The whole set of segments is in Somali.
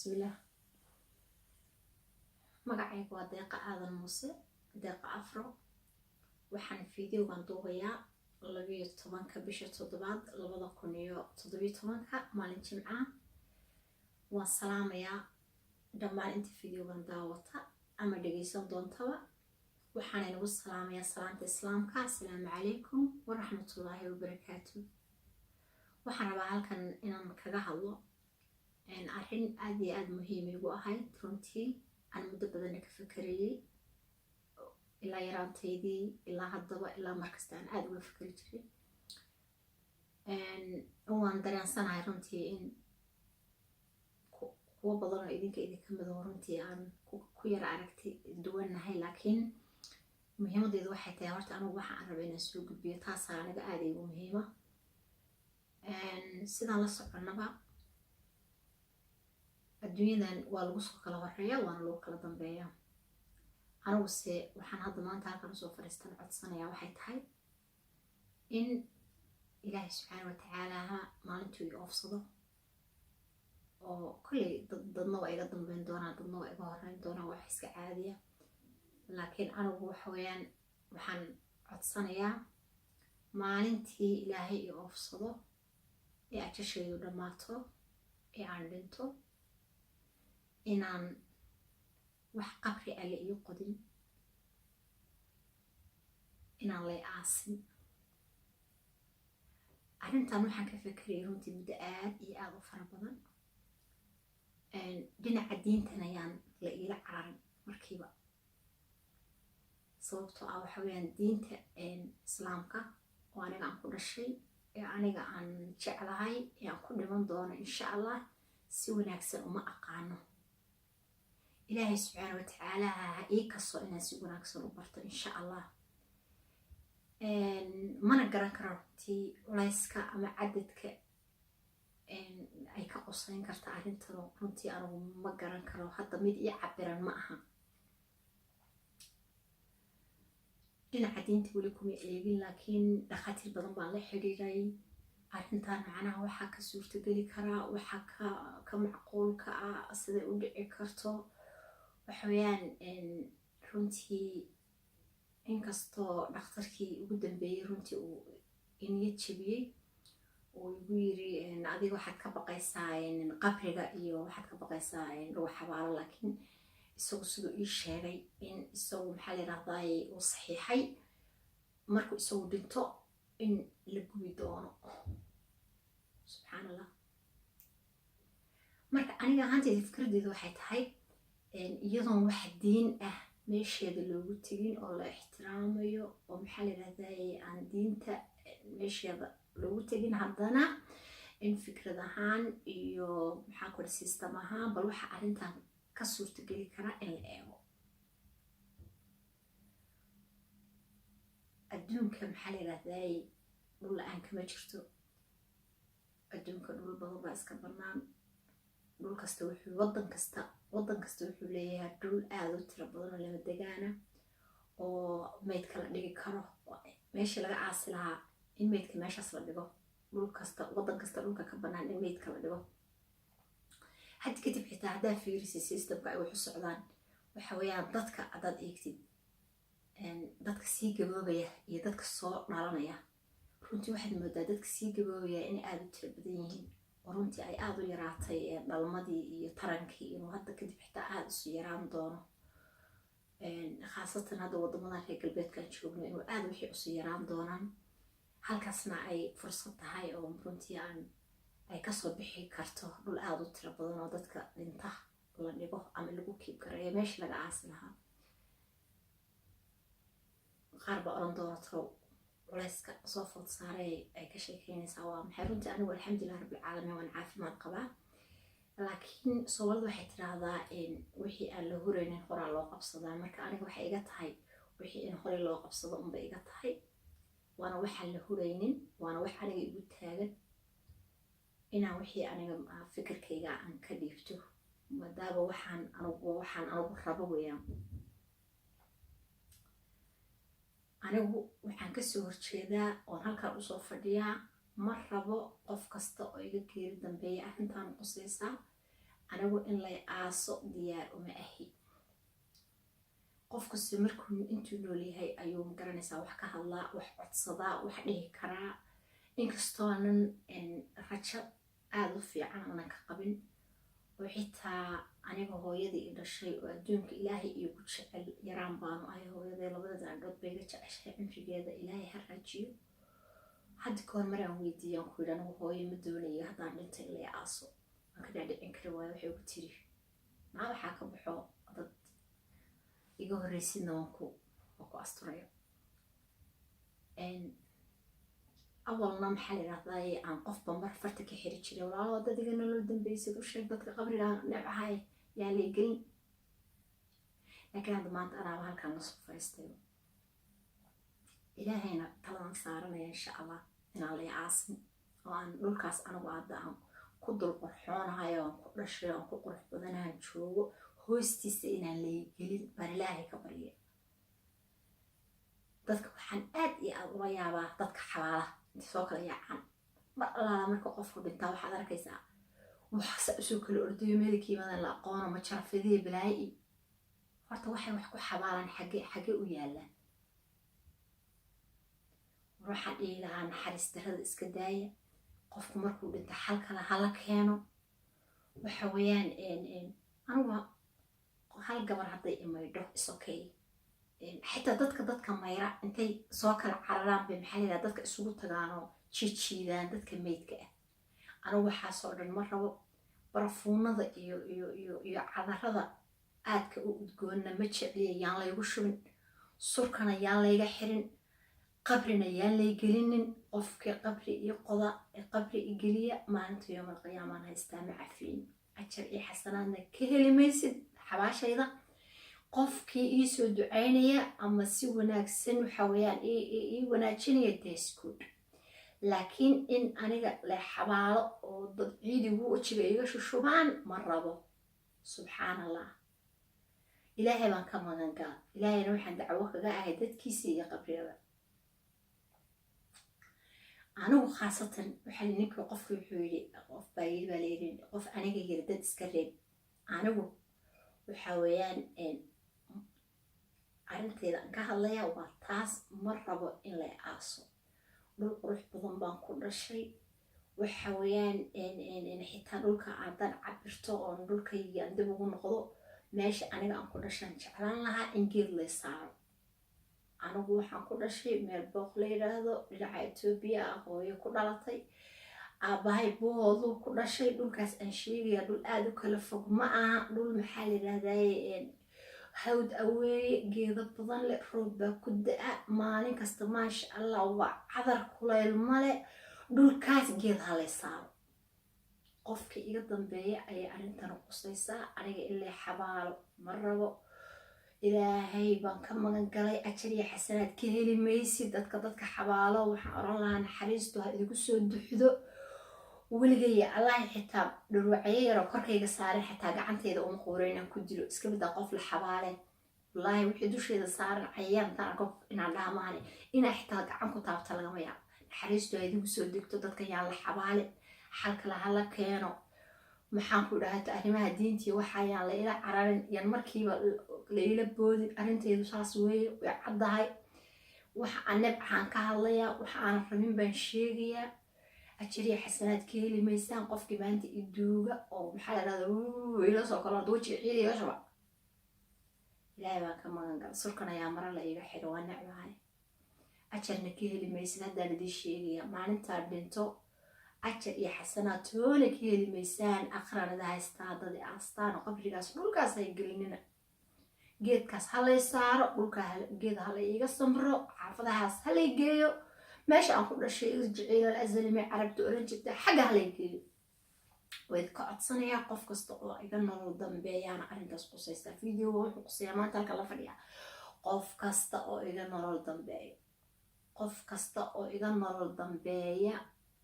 bismillah. magacaygu waa deeqa aadan muuse, deeqa afro. waxaan fiideogan duubayaa 12 bisha 7 2017 maalin jimca. waan salaamayaa dhammaan inta fiideogan daawata ama dhageysan doontaba. waxaan inagu salaamayaa salaanta islaamka. assalaamu calaykum waraxmatullaahi wabarakaatu. waxaan rabaa halkan inaan kaga hadlo arrin aad iyo aad muhiim igu ahayd. runtii aan muddo badanna ka fakarayay, ilaa yaraantaydii ilaa haddaba ilaa markasta aan aad uga fakari jiray. waan dareensanahay runtii in kuwo badan oo idinka mido runtii aan ku yara aragti duwannahay, laakiin muhiimadeedu waxay tahay horta anigu waxa aan raba inaan soo gudbiyo taasaa aniga aad igu muhiima. sidaan la soconnaba adduunyadan waa lagu soo kala horeeya, waana lagu kala dambeeya. aniguse waxaan hadda maanta halkan usoo fadhiistan codsanayaa waxay tahay in ilaahay subxaana watacaalaha maalintuu i oofsado, oo kolley dadna waa iga dambeyn doonaa, dadna waa iga horeyn doonaa, wax iska caadiya. laakiin anigu waxaweyaan waxaan codsanayaa maalintii ilaahay i oofsado ee ajashaydu dhammaato ee aan dhinto, inaan wax qabri alle ii qodin, inaan lay aasin. arrintan waxaan ka fakarayay runtii muddo aad iyo aad u fara badan. dhinaca diintan ayaan la iila cararin markiiba, sababtoo ah waxa weyaan diinta islaamka oo aniga aan ku dhashay, ee aniga aan jeclahay, ee aan ku dhiman doono insha allah, si wanaagsan uma aqaano. ilaahay subxaana watacaala ha ii kaso inaan si wanaagsan u barto insha allah. mana garan karo runtii culayska ama cadadka ay ka qosayn karta arrintan. runtii anigu ma garan karo, hadda mid ii cabiran ma aha. dhinaca diinta weli kuma eegin, laakiin dhakhaatiir badan baan la xiriiray. arrintan macnaha waxaa ka suurtageli karaa, waxaa ka macquulka ah, siday u dhici karto. waxaweyaan runtii inkastoo dhakhtarkii ugu dambeeyey runtii uu iniyad jebiyey, uu igu yiri adiga waxaad ka baqaysaa qabriga iyo waxaad ka baqaysaa dhuwa xabaalo, laakiin isagu siduu ii sheegay in isagu maxaa la yidhahdaay uu saxiixay markuu isagu dhinto in la gubi doono. subxaan allah. marka aniga ahaanteyda fikraddeedu waxay tahay iyadoon wax diin ah meesheeda loogu tegin oo la ixtiraamayo, oo maxaa la yidhahdaay aan diinta meesheeda loogu tegin, haddana in fikrad ahaan iyo maxaa kore system ahaan bal waxa arrintan ka suurtageli karaa in la eego. adduunka maxaa la yidhahdaay dhul la-aan kama jirto. adduunka dhul badan baa iska bannaan. dhul kasta wadan kasta wuxuu leeyahay dhul aad u tiro badan oo lama degaana, oo meydka la dhigi karo. meeshii laga aasi lahaa in meydka meeshaas la dhigo. dhul kasta wadan kasta dhulka ka bannaan in meydka la dhigo. haddi kadib xitaa haddaa fiirisi systemka ay wax u socdaan, waxa weeyaan dadka haddaad eegtid, dadka sii gaboobaya iyo dadka soo dhalanaya, runtii waxaad moodaa dadka sii gaboobaya in aad u tiro badan yihiin, oo runtii ay aad u yaraatay dhalmadii iyo tarankii, inuu hadda kadib xitaa aad isu yaraan doono. khaasatan hadda wadamadan reer galbeedkaan joogno, inuu aad wixii isu yaraan doonaan. halkaasna ay fursad tahay oo runtii ay kasoo bixi karto dhul aad u tiro badan oo dadka dhinta la dhigo ama lagu kiib gareeyo meesha laga aasi lahaa. qaar baa oran doona talow culayska soo food saaray ay ka sheekeynaysaa waa maxay. runtii anigu alxamdulilah rabbilcaalamiin waan caafimaad qabaa, laakiin soomaalida waxay tiraahdaa wixii aan la huraynin horaa loo qabsadaa. marka aniga waxay iga tahay wixii in horey loo qabsado unbay iga tahay, waana waxaan la huraynin, waana wax aniga igu taagan inaan wixii aniga fikirkayga aan ka dhiibto, maadaama waxaan anigu rabo weeyaan. anigu waxaan kasoo horjeedaa oon halkaan usoo fadhiyaa, ma rabo qof kasta oo iga geeri dambeeya arrintan qusaysaa anigu in lay aaso diyaar uma ahi. qofkasta markuu intuu nool yahay ayuu magaranaysaa wax ka hadlaa, wax codsadaa, wax dhihi karaa. inkastoo aanan rajo aada u fiican aanan ka qabin, oo xitaa aniga hooyadii i dhashay oo adduunka ilaahay iigu jecel yaraan baanu ahay. hooyaday labada andhood bay iga jeceshahay, cimrigeeda ilaahay ha raajiyo. haddi kahor maraan weydiiyaan ku yidhi anigu hooyo ma doonayo haddaan dhinta in lay aaso. waan ka dhaadhicin kari waayo. waxay ugu tiri maa waxaa ka baxo dad iga horreysidna waan ku asturayo. awalna maxaa la yidhahdaa aan qofba mar farta ka xiri jiray, walaalo dad iga nolol dambeysad u sheeg, dadka qabriga neecahay yaa lay gelin. laakiin hadda maanta anaaba halkaan la soo fariistay. ilaahayna taladan saaranaya insha allah inaan lay aasin, oo aan dhulkaas anigu hadda aan ku dul qorxoonahay, oo aan ku dhashay, oo aan ku qurux badanahan joogo hoostiisa inaan lay gelin baan ilaahay ka barya. dadka waxaan aad iyo aad ula yaabaa dadka xabaalaha inta soo kala yaacaan. mar allaala marka qofku dhintaa waxaad arkaysaa waxasa usoo kala ordayo meelkiimadan la aqoono ma jarafadiya balaayi. horta waxay wax ku xabaalaan xagge u yaallaan. waxaan dhihi lahaa naxariis darrada iska daaya. qofku markuu dhinta xal kale hala keeno. waxa weeyaan anigu hal gabar hadday imaydho is okay. xitaa dadka mayra intay soo kala cararaan bay maxaa layidhaha dadka isugu tagaanoo jiidaan dadka meydka ah. anigu waxaasoo dhan ma rabo. barafuunada iyo cadarada aadka u udgoonna ma jecliya, yaan laygu shubin. surkana yaan layga xirin. qabrina yaan lay gelinin. qofkii qabri iyo qoda qabri igeliya maalinta yoomal qiyaamaan haystaa ma cafiin. ajar iyo xasanaadna ka heli maysid xabaashayda. qofkii ii soo ducaynaya ama si wanaagsan waxa weeyaan ii wanaajinaya deeskuud. laakiin in aniga la xabaalo oo dad ciidigu wajiga iga shushubaan ma rabo. subxaan allah. ilaahay baan ka magan gala. ilaahayna waxaan dacwo kaga ahay dadkiisa iyo qabriyada. anigu khaasatan waxaa ninkii qofki wuxuu yidhi qof baa yidhi baa layidhi qof aniga yiri dad iska reeb. anigu waxa weeyaan arrinteeda aan ka hadlayaa waa taas. ma rabo in lay aaso. dhul qurux badan baan ku dhashay. waxa weeyaan xitaa dhulka aadaan cabirto oon dhulkayga aan dib ugu noqdo meesha aniga aan ku dhashaan jeclaan lahaa in geed lay saaro. anigu waxaan ku dhashay meel booq la yidhaahdo dhinaca Etoobiya ah. hooyo ku dhalatay, aabahay booduu ku dhashay. dhulkaas aan sheegaya dhul aada u kala fog ma aha. dhul maxaa la yidhahdaa hawd aweeye, geedo badan leh, roob baa ku da-a maalin kasta maasha allah. waa cadar kulayl male. dhulkaas geed halay saaro. qofka iga dambeeya ayay arrintan qusaysaa. aniga ilaa xabaalo ma rabo. ilaahay baan ka magan galay. ajar iyo xasanaad ka heli maysid. dadka xabaalo waxaan oran lahaa naxariistu ha idigu soo duxdo. weligaya allah xitaa dhurwacyo yaroo korkayga saaran xitaa gacanteyda uma quureyn inaan ku dilo. iska middaa qof la xabaale wallaahi wixii dusheeda saaran cayayaan intaan arko inaan dhaha maane inaa xitaa gacan ku taabta lagama yaabo. naxariistu ha idigu soo degto. dadka yaan la xabaale. xal kale hala keeno. maxaan ku dhahata arrimaha diintii waxayaan la ila cararin yan markiiba la ila boodin. arrinteedu saas weeye way caddahay. waxa aan nabcaan ka hadlayaa, waxa aan rabin baan sheegayaa. ajariya xasanaad ka heli maysaan. qofkii maanta iduuga oo maxaa la dhahdaa ila soo kala wajiga ciidi iga shuba. ilaahay baan ka magan gala. surkan ayaa mara la iga xiro. waa necbahay. ajarna ka heli maysid. haddaan idiin sheegaya maalintaa dhinto ajar iyo xasanaad toona ka heli maysaan. aqranada haystaa dadi aastaan qabrigaas dhulkaas hay gelinina. geedkaas halay saaro. dhulkaa geed halay iga samro. xaafadahaas halay geeyo. meesha aan ku dhashay irjiciila azalime carabta oran jirta xagga halay geeyo. wayd ka codsanayaa qof kasta oo iga nolol dambeeyaana arrintaas qusaysaa. videoga wuxuu qusayaa maanta halka la fadhiyaa qof kasta oo iga nolol dambeeya. qof kasta oo iga nolol dambeeya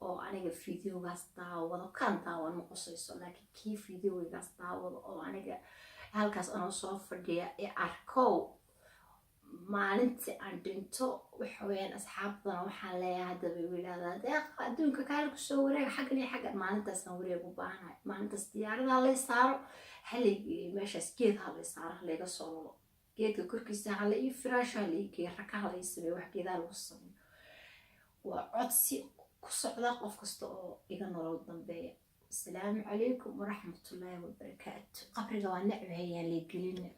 oo aniga videogaas daawado kan daawan ma qusayso. laakiin kii videogaas daawado oo aniga halkaas anoo soo fadhiya ee arkow maalintii aan dhinto waxa weeyaan asxaabtana waxaan leeyahay haddaba igu yidhahdaa deeqa adduunka kaale kusoo wareega xaggan iyo xaggan maalintaasaan wareeg u baahanahay maalintaas diyaaradaha lay saaro halaygeeyo meeshaas geed ha lay saaro halayga soo wado geedka korkiisa hala ii firaasho hala ii geeyo raka hala ii sameeyo wax geedaha lagu sameeyo waa codsi ku socda qof kasta oo iga nolol dambeeya asalaamu calaykum waraxmatullaahi wabarakaatu qabriga waa necbahayaan lay gelina